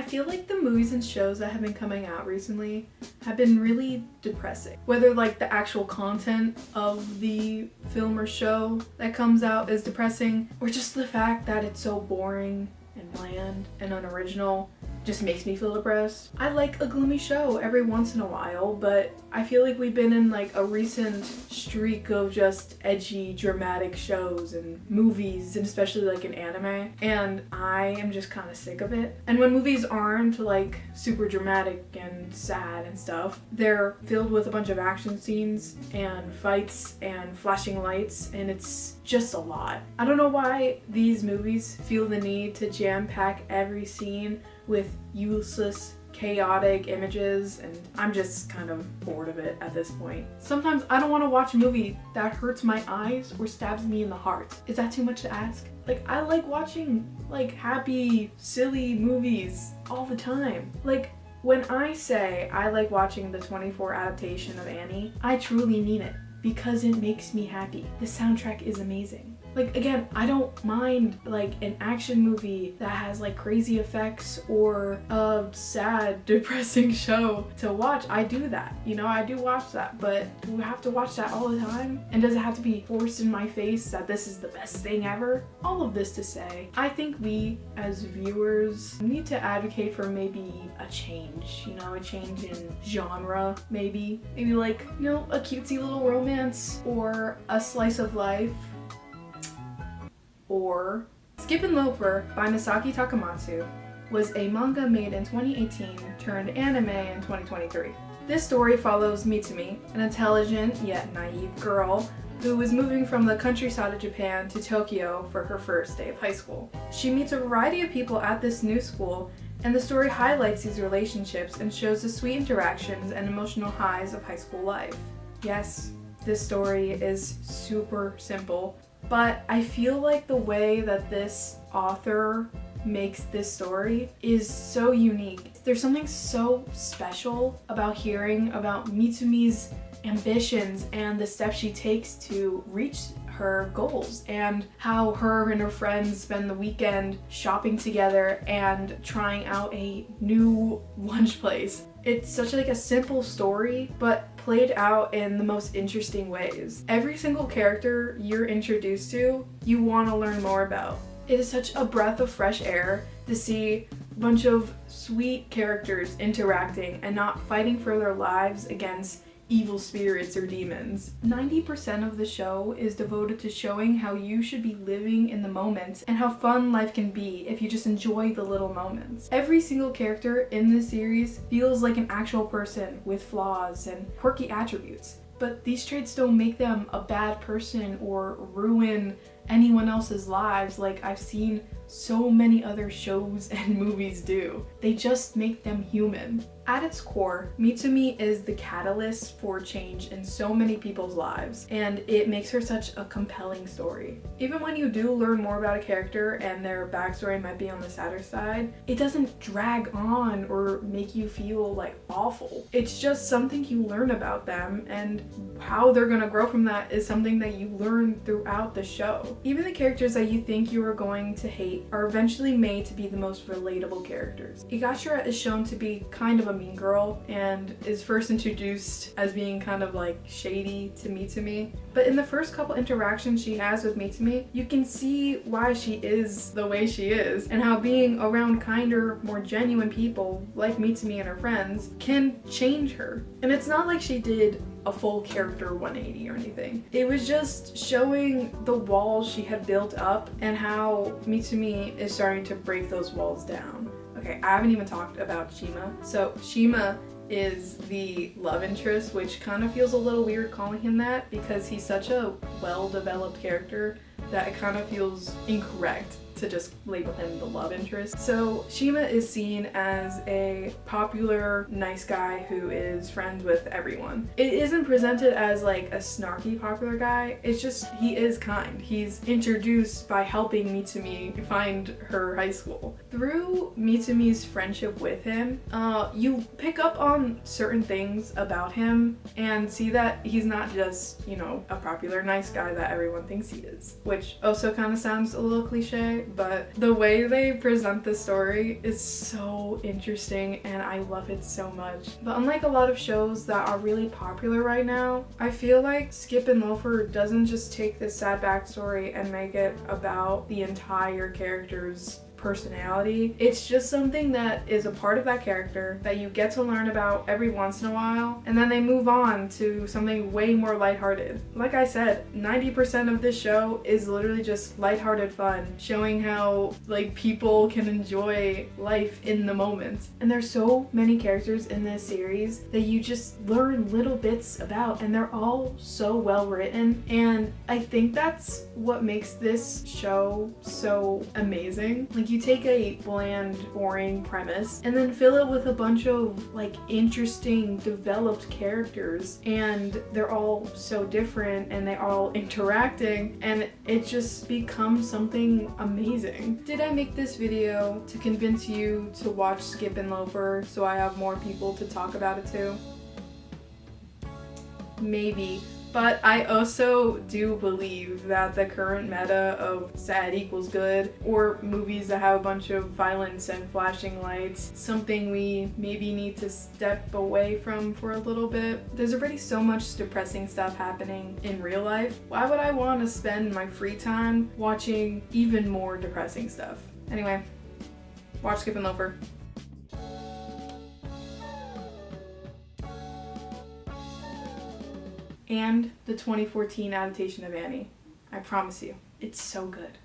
I feel like the movies and shows that have been coming out recently have been really depressing. Whether like the actual content of the film or show that comes out is depressing, or just the fact that it's so boring and bland and unoriginal just makes me feel depressed. I like a gloomy show every once in a while, but I feel like we've been in like a recent streak of just edgy, dramatic shows and movies, and especially like in anime, and I am just kind of sick of it. And when movies aren't like super dramatic and sad and stuff, they're filled with a bunch of action scenes and fights and flashing lights, and it's just a lot. I don't know why these movies feel the need to jam-pack every scene with useless, chaotic images, and I'm just kind of bored of it at this point. Sometimes I don't want to watch a movie that hurts my eyes or stabs me in the heart. Is that too much to ask? Like, I like watching like happy, silly movies all the time. Like, when I say I like watching the 24 adaptation of Annie, I truly mean it, because it makes me happy. The soundtrack is amazing. Like, again, I don't mind like an action movie that has like crazy effects or a sad, depressing show to watch. I do that, you know, I do watch that, but do we have to watch that all the time? And does it have to be forced in my face that this is the best thing ever? All of this to say, I think we as viewers need to advocate for maybe a change, you know, a change in genre, maybe like, you know, a cutesy little romance or a slice of life. Or Skip and Loafer by Misaki Takamatsu was a manga made in 2018 turned anime in 2023. This story follows Mitsumi, an intelligent yet naive girl who is moving from the countryside of Japan to Tokyo for her first day of high school. She meets a variety of people at this new school, and the story highlights these relationships and shows the sweet interactions and emotional highs of high school life. Yes, this story is super simple, but I feel like the way that this author makes this story is so unique. There's something so special about hearing about Mitsumi's ambitions and the steps she takes to reach her goals, and how her and her friends spend the weekend shopping together and trying out a new lunch place. It's such like a simple story, but played out in the most interesting ways. Every single character you're introduced to, you want to learn more about. It is such a breath of fresh air to see a bunch of sweet characters interacting and not fighting for their lives against evil spirits or demons. 90% of the show is devoted to showing how you should be living in the moment and how fun life can be if you just enjoy the little moments. Every single character in this series feels like an actual person with flaws and quirky attributes, but these traits don't make them a bad person or ruin anyone else's lives like I've seen so many other shows and movies do. They just make them human. At its core, Mitsumi is the catalyst for change in so many people's lives, and it makes her such a compelling story. Even when you do learn more about a character and their backstory might be on the sadder side, it doesn't drag on or make you feel like awful. It's just something you learn about them, and how they're gonna grow from that is something that you learn throughout the show. Even the characters that you think you are going to hate are eventually made to be the most relatable characters. Higashira is shown to be kind of a mean girl and is first introduced as being kind of like shady to Mitsumi, but in the first couple interactions she has with Mitsumi, you can see why she is the way she is, and how being around kinder, more genuine people like Mitsumi and her friends can change her. And it's not like she did a full character 180 or anything. It was just showing the walls she had built up and how Mitsumi is starting to break those walls down. Okay, I haven't even talked about Shima. So Shima is the love interest, which kind of feels a little weird calling him that because he's such a well-developed character that it kind of feels incorrect to just label him the love interest. So Shima is seen as a popular, nice guy who is friends with everyone. It isn't presented as like a snarky popular guy, it's just he is kind. He's introduced by helping Mitsumi find her high school. Through Mitsumi's friendship with him, you pick up on certain things about him and see that he's not just, you know, a popular nice guy that everyone thinks he is. Which also kind of sounds a little cliche, but the way they present the story is so interesting and I love it so much. But unlike a lot of shows that are really popular right now, I feel like Skip and Loafer doesn't just take this sad backstory and make it about the entire character's personality. It's just something that is a part of that character that you get to learn about every once in a while, and then they move on to something way more lighthearted. Like I said, 90% of this show is literally just lighthearted fun, showing how like people can enjoy life in the moment. And there's so many characters in this series that you just learn little bits about, and they're all so well written, and I think that's what makes this show so amazing. Like, you take a bland, boring premise and then fill it with a bunch of like interesting, developed characters, and they're all so different and they're all interacting, and it just becomes something amazing. Did I make this video to convince you to watch Skip and Loafer so I have more people to talk about it to? Maybe. But I also do believe that the current meta of sad equals good, or movies that have a bunch of violence and flashing lights, something we maybe need to step away from for a little bit. There's already so much depressing stuff happening in real life. Why would I want to spend my free time watching even more depressing stuff? Anyway, watch Skip and Loafer. And the 2014 adaptation of Annie. I promise you, it's so good.